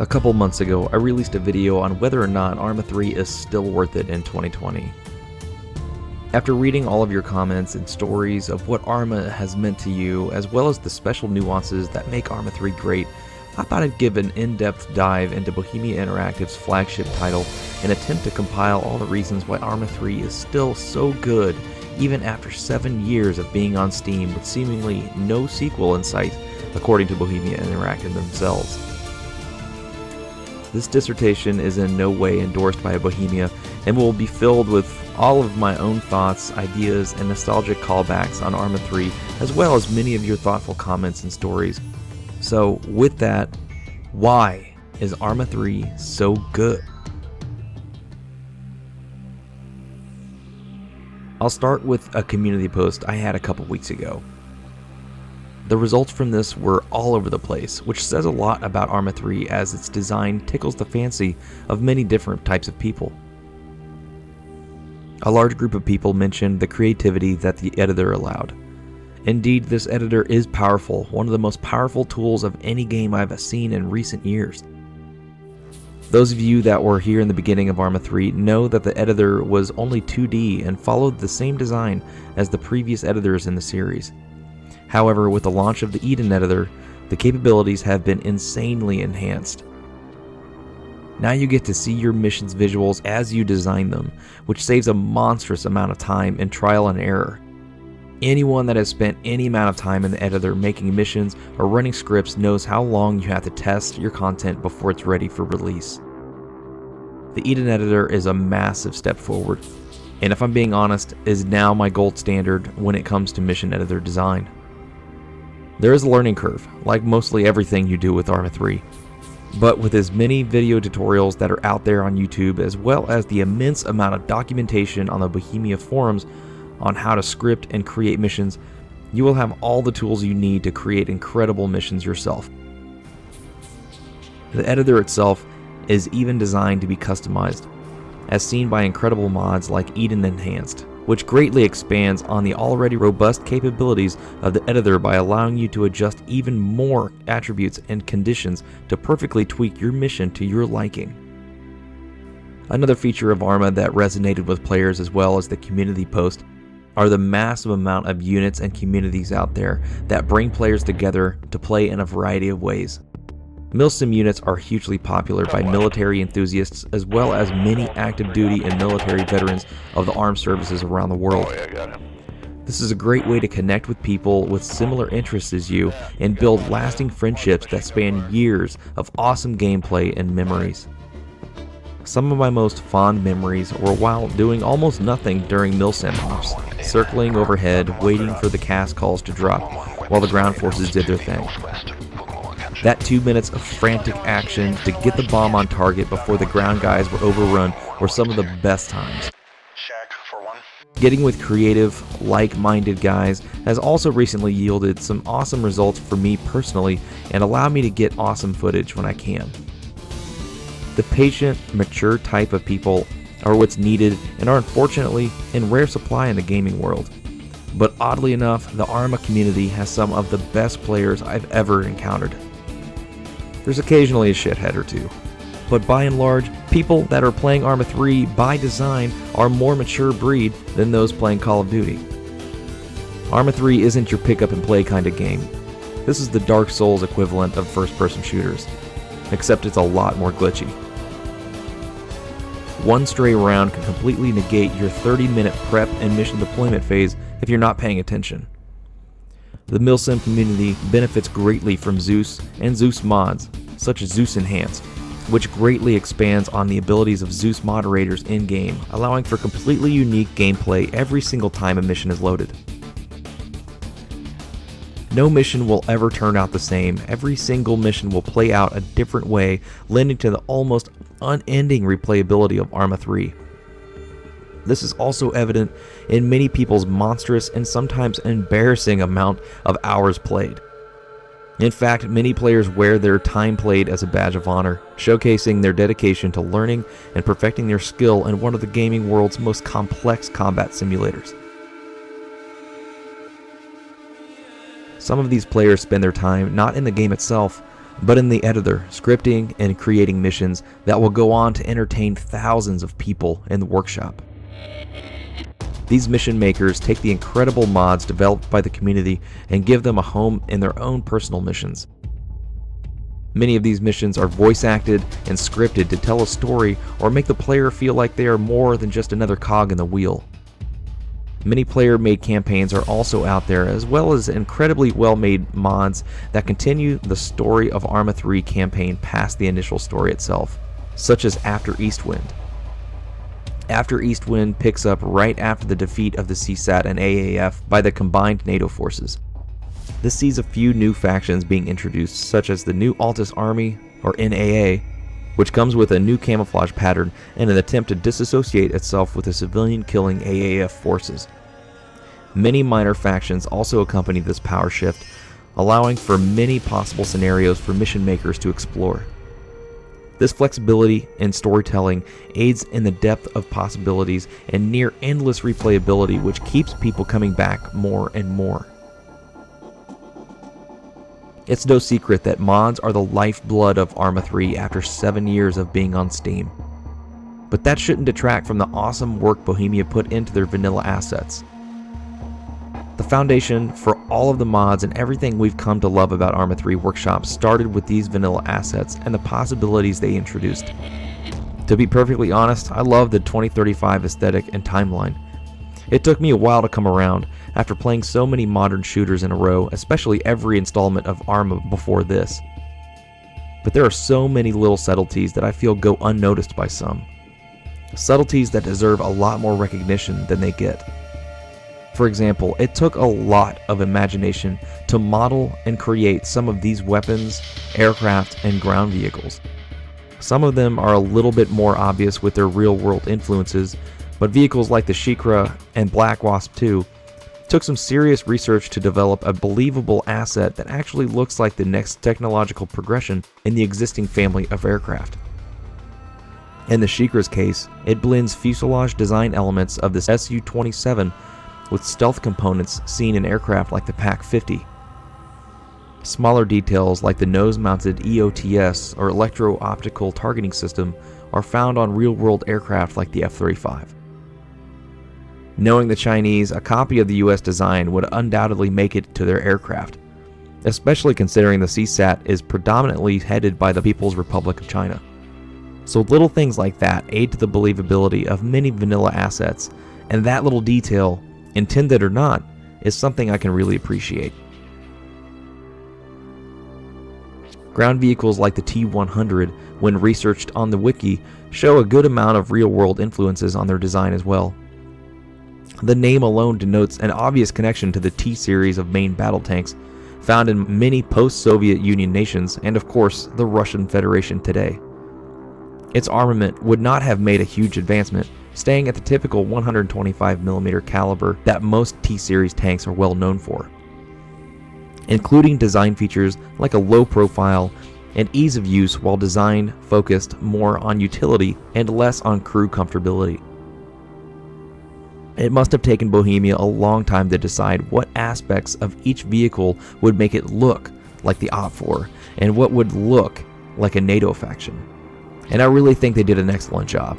A couple months ago, I released a video on whether or not ArmA 3 is still worth it in 2020. After reading all of your comments and stories of what ArmA has meant to you, as well as the special nuances that make ArmA 3 great, I thought I'd give an in-depth dive into Bohemia Interactive's flagship title and attempt to compile all the reasons why ArmA 3 is still so good, even after 7 years of being on Steam with seemingly no sequel in sight, according to Bohemia Interactive themselves. This dissertation is in no way endorsed by Bohemia and will be filled with all of my own thoughts, ideas, and nostalgic callbacks on ArmA 3, as well as many of your thoughtful comments and stories. So with that, why is ArmA 3 so good? I'll start with a community post I had a couple weeks ago. The results from this were all over the place, which says a lot about ArmA 3 as its design tickles the fancy of many different types of people. A large group of people mentioned the creativity that the editor allowed. Indeed, this editor is powerful, one of the most powerful tools of any game I've seen in recent years. Those of you that were here in the beginning of ArmA 3 know that the editor was only 2D and followed the same design as the previous editors in the series. However, with the launch of the Eden editor, the capabilities have been insanely enhanced. Now you get to see your missions visuals as you design them, which saves a monstrous amount of time and trial and error. Anyone that has spent any amount of time in the editor making missions or running scripts knows how long you have to test your content before it's ready for release. The Eden editor is a massive step forward, and if I'm being honest, is now my gold standard when it comes to mission editor design. There is a learning curve, like mostly everything you do with ArmA 3. But with as many video tutorials that are out there on YouTube, as well as the immense amount of documentation on the Bohemia forums on how to script and create missions, you will have all the tools you need to create incredible missions yourself. The editor itself is even designed to be customized, as seen by incredible mods like Eden Enhanced, which greatly expands on the already robust capabilities of the editor by allowing you to adjust even more attributes and conditions to perfectly tweak your mission to your liking. Another feature of ArmA that resonated with players as well as the community post are the massive amount of units and communities out there that bring players together to play in a variety of ways. Milsim units are hugely popular by military enthusiasts as well as many active duty and military veterans of the armed services around the world. This is a great way to connect with people with similar interests as you and build lasting friendships that span years of awesome gameplay and memories. Some of my most fond memories were while doing almost nothing during Milsim ops, circling overhead waiting for the cast calls to drop while the ground forces did their thing. That 2 minutes of frantic action to get the bomb on target before the ground guys were overrun were some of the best times. Getting with creative, like-minded guys has also recently yielded some awesome results for me personally and allowed me to get awesome footage when I can. The patient, mature type of people are what's needed and are unfortunately in rare supply in the gaming world. But oddly enough, the ArmA community has some of the best players I've ever encountered. There's occasionally a shithead or two, but by and large, people that are playing ArmA 3 by design are a more mature breed than those playing Call of Duty. ArmA 3 isn't your pick up and play kind of game. This is the Dark Souls equivalent of first-person shooters, except it's a lot more glitchy. One stray round can completely negate your 30-minute prep and mission deployment phase if you're not paying attention. The Milsim community benefits greatly from Zeus and Zeus mods, such as Zeus Enhanced, which greatly expands on the abilities of Zeus moderators in-game, allowing for completely unique gameplay every single time a mission is loaded. No mission will ever turn out the same. Every single mission will play out a different way, lending to the almost unending replayability of ArmA 3. This is also evident in many people's monstrous and sometimes embarrassing amount of hours played. In fact, many players wear their time played as a badge of honor, showcasing their dedication to learning and perfecting their skill in one of the gaming world's most complex combat simulators. Some of these players spend their time not in the game itself, but in the editor, scripting and creating missions that will go on to entertain thousands of people in the workshop. These mission makers take the incredible mods developed by the community and give them a home in their own personal missions. Many of these missions are voice acted and scripted to tell a story or make the player feel like they are more than just another cog in the wheel. Many player-made campaigns are also out there, as well as incredibly well-made mods that continue the story of ArmA 3 campaign past the initial story itself, such as After Eastwind. After Eastwind picks up right after the defeat of the CSAT and AAF by the combined NATO forces. This sees a few new factions being introduced, such as the new Altus Army, or NAA, which comes with a new camouflage pattern and an attempt to disassociate itself with the civilian-killing AAF forces. Many minor factions also accompany this power shift, allowing for many possible scenarios for mission makers to explore. This flexibility in storytelling aids in the depth of possibilities and near endless replayability, which keeps people coming back more and more. It's no secret that mods are the lifeblood of ArmA 3 after 7 years of being on Steam. But that shouldn't detract from the awesome work Bohemia put into their vanilla assets. The foundation for all of the mods and everything we've come to love about ArmA 3 Workshop started with these vanilla assets and the possibilities they introduced. To be perfectly honest, I love the 2035 aesthetic and timeline. It took me a while to come around after playing so many modern shooters in a row, especially every installment of ArmA before this. But there are so many little subtleties that I feel go unnoticed by some. Subtleties that deserve a lot more recognition than they get. For example, it took a lot of imagination to model and create some of these weapons, aircraft, and ground vehicles. Some of them are a little bit more obvious with their real-world influences, but vehicles like the Shikra and Black Wasp 2 took some serious research to develop a believable asset that actually looks like the next technological progression in the existing family of aircraft. In the Shikra's case, it blends fuselage design elements of the Su-27 with stealth components seen in aircraft like the PAC-50. Smaller details like the nose-mounted EOTS or electro-optical targeting system are found on real-world aircraft like the F-35. Knowing the Chinese, a copy of the US design would undoubtedly make it to their aircraft, especially considering the CSAT is predominantly headed by the People's Republic of China. So little things like that aid to the believability of many vanilla assets, and that little detail, intended or not, is something I can really appreciate. Ground vehicles like the T-100, when researched on the wiki, show a good amount of real-world influences on their design as well. The name alone denotes an obvious connection to the T-series of main battle tanks found in many post-Soviet Union nations and of course the Russian Federation today. Its armament would not have made a huge advancement, staying at the typical 125mm caliber that most T-series tanks are well known for, including design features like a low profile and ease of use, while design focused more on utility and less on crew comfortability. It must have taken Bohemia a long time to decide what aspects of each vehicle would make it look like the OPFOR and what would look like a NATO faction. And I really think they did an excellent job.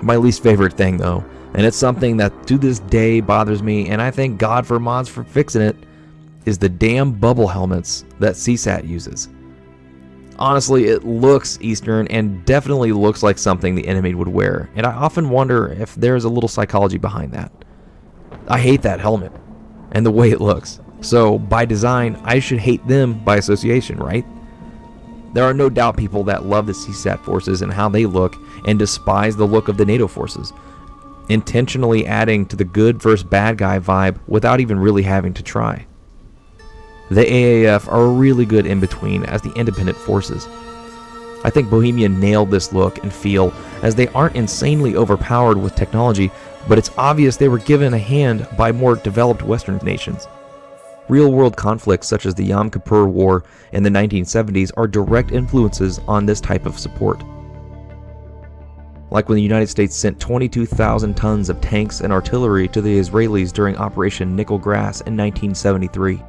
My least favorite thing though, and it's something that to this day bothers me, and I thank God for mods for fixing it, is the damn bubble helmets that CSAT uses. Honestly, it looks Eastern and definitely looks like something the enemy would wear, and I often wonder if there's a little psychology behind that. I hate that helmet and the way it looks, so by design, I should hate them by association, right? There are no doubt people that love the CSAT forces and how they look and despise the look of the NATO forces, intentionally adding to the good versus bad guy vibe without even really having to try. The AAF are a really good in-between as the independent forces. I think Bohemia nailed this look and feel, as they aren't insanely overpowered with technology, but it's obvious they were given a hand by more developed Western nations. Real-world conflicts such as the Yom Kippur War in the 1970s are direct influences on this type of support. Like when the United States sent 22,000 tons of tanks and artillery to the Israelis during Operation Nickel Grass in 1973.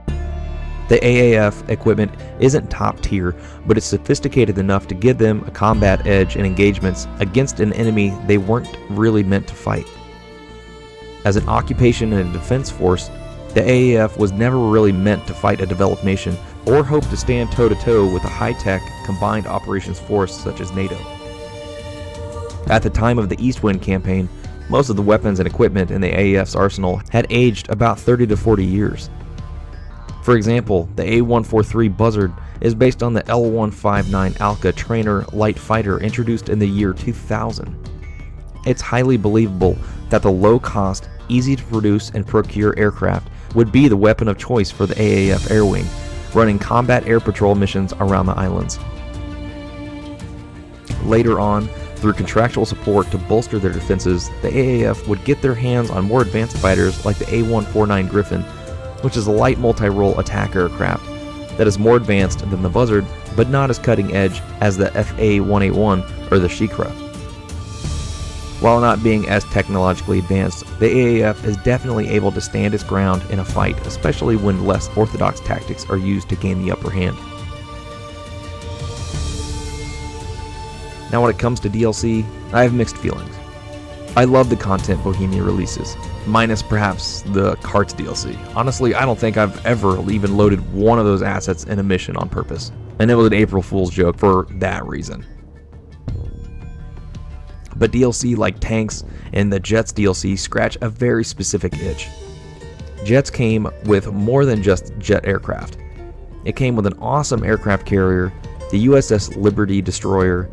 The AAF equipment isn't top tier, but it's sophisticated enough to give them a combat edge in engagements against an enemy they weren't really meant to fight. As an occupation and a defense force, the AAF was never really meant to fight a developed nation or hope to stand toe-to-toe with a high-tech combined operations force such as NATO. At the time of the Eastwind campaign, most of the weapons and equipment in the AAF's arsenal had aged about 30 to 40 years. For example, the A143 Buzzard is based on the L159 Alka trainer light fighter introduced in the year 2000. It's highly believable that the low-cost, easy-to-produce and procure aircraft would be the weapon of choice for the AAF Air Wing, running combat air patrol missions around the islands. Later on, through contractual support to bolster their defenses, the AAF would get their hands on more advanced fighters like the A149 Griffin, which is a light multi-role attack aircraft that is more advanced than the Buzzard, but not as cutting edge as the FA-181 or the Shikra. While not being as technologically advanced, the AAF is definitely able to stand its ground in a fight, especially when less orthodox tactics are used to gain the upper hand. Now when it comes to DLC, I have mixed feelings. I love the content Bohemia releases, minus perhaps the Carts DLC. Honestly, I don't think I've ever even loaded one of those assets in a mission on purpose, and it was an April Fool's joke for that reason. But DLC like Tanks and the Jets DLC scratch a very specific itch. Jets came with more than just jet aircraft. It came with an awesome aircraft carrier, the USS Liberty destroyer,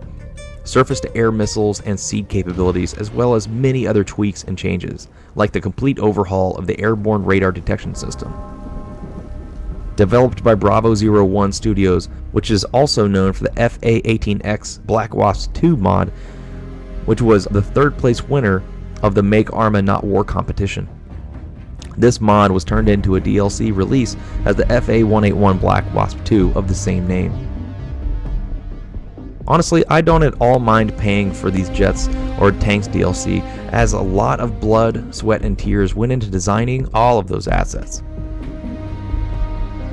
surface-to-air missiles and seed capabilities, as well as many other tweaks and changes, like the complete overhaul of the airborne radar detection system. Developed by Bravo 01 Studios, which is also known for the FA-18X Black Wasp 2 mod, which was the third-place winner of the Make ArmA Not War competition. This mod was turned into a DLC release as the FA-181 Black Wasp 2 of the same name. Honestly, I don't at all mind paying for these Jets or Tanks DLC, as a lot of blood, sweat, and tears went into designing all of those assets.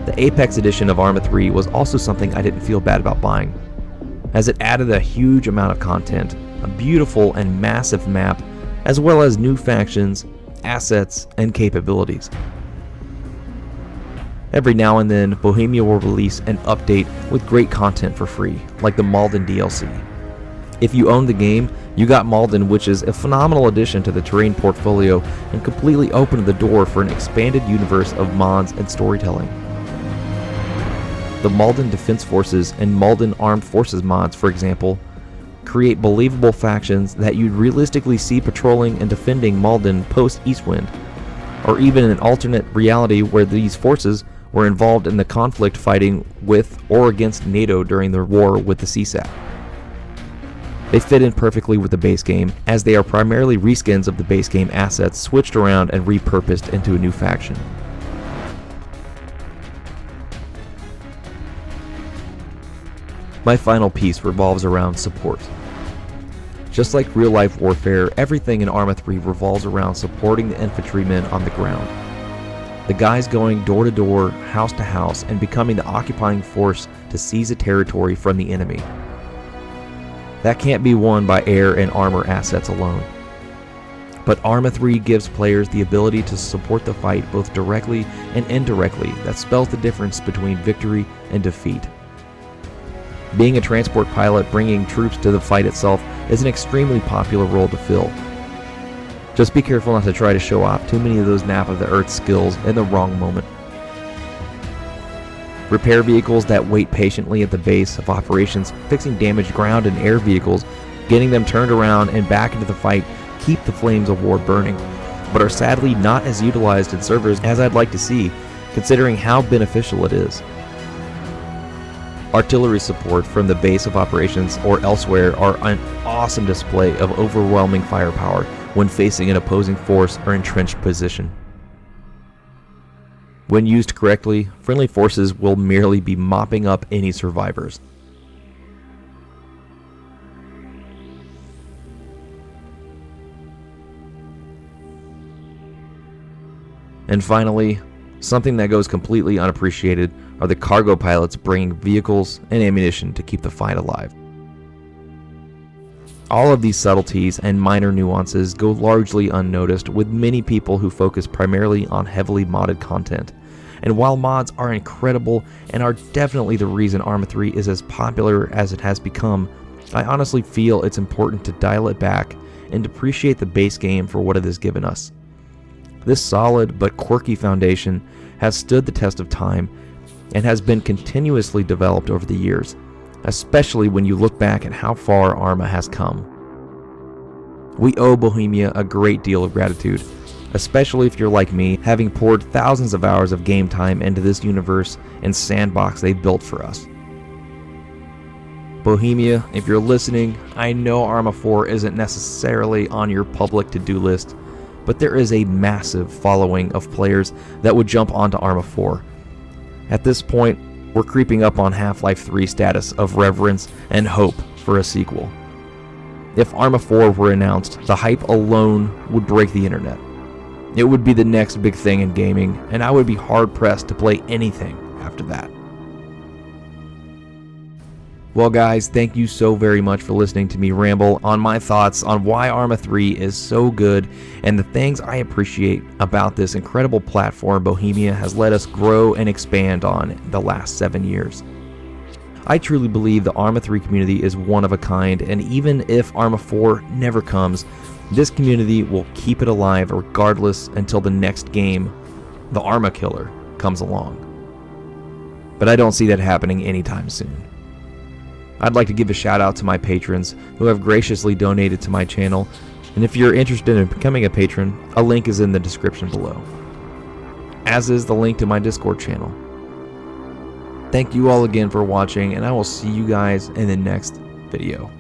The Apex edition of ArmA 3 was also something I didn't feel bad about buying, as it added a huge amount of content, a beautiful and massive map, as well as new factions, assets, and capabilities. Every now and then, Bohemia will release an update with great content for free, like the Malden DLC. If you own the game, you got Malden, which is a phenomenal addition to the terrain portfolio and completely opened the door for an expanded universe of mods and storytelling. The Malden Defense Forces and Malden Armed Forces mods, for example, create believable factions that you'd realistically see patrolling and defending Malden post-Eastwind, or even an alternate reality where these forces were involved in the conflict fighting with or against NATO during the war with the CSAT. They fit in perfectly with the base game, as they are primarily reskins of the base game assets switched around and repurposed into a new faction. My final piece revolves around support. Just like real-life warfare, everything in ArmA 3 revolves around supporting the infantrymen on the ground. The guys going door to door, house to house, and becoming the occupying force to seize a territory from the enemy. That can't be won by air and armor assets alone. But ArmA 3 gives players the ability to support the fight both directly and indirectly that spells the difference between victory and defeat. Being a transport pilot bringing troops to the fight itself is an extremely popular role to fill. Just be careful not to try to show off too many of those nap of the earth skills in the wrong moment. Repair vehicles that wait patiently at the base of operations, fixing damaged ground and air vehicles, getting them turned around and back into the fight keep the flames of war burning, but are sadly not as utilized in servers as I'd like to see, considering how beneficial it is. Artillery support from the base of operations or elsewhere are an awesome display of overwhelming firepower when facing an opposing force or entrenched position. When used correctly, friendly forces will merely be mopping up any survivors. And finally, something that goes completely unappreciated are the cargo pilots bringing vehicles and ammunition to keep the fight alive. All of these subtleties and minor nuances go largely unnoticed, with many people who focus primarily on heavily modded content. And while mods are incredible and are definitely the reason ArmA 3 is as popular as it has become, I honestly feel it's important to dial it back and appreciate the base game for what it has given us. This solid but quirky foundation has stood the test of time and has been continuously developed over the years, especially when you look back at how far ArmA has come. We owe Bohemia a great deal of gratitude, especially if you're like me, having poured thousands of hours of game time into this universe and sandbox they built for us. Bohemia, if you're listening, I know ArmA 4 isn't necessarily on your public to-do list, but there is a massive following of players that would jump onto ArmA 4. At this point, we're creeping up on Half-Life 3 status of reverence and hope for a sequel. If ArmA 4 were announced, the hype alone would break the internet. It would be the next big thing in gaming, and I would be hard-pressed to play anything after that. Well guys, thank you so very much for listening to me ramble on my thoughts on why ArmA 3 is so good and the things I appreciate about this incredible platform Bohemia has let us grow and expand on the last 7 years. I truly believe the ArmA 3 community is one of a kind, and even if ArmA 4 never comes, this community will keep it alive regardless until the next game, the ArmA Killer, comes along. But I don't see that happening anytime soon. I'd like to give a shout out to my patrons who have graciously donated to my channel, and if you're interested in becoming a patron, a link is in the description below, as is the link to my Discord channel. Thank you all again for watching, and I will see you guys in the next video.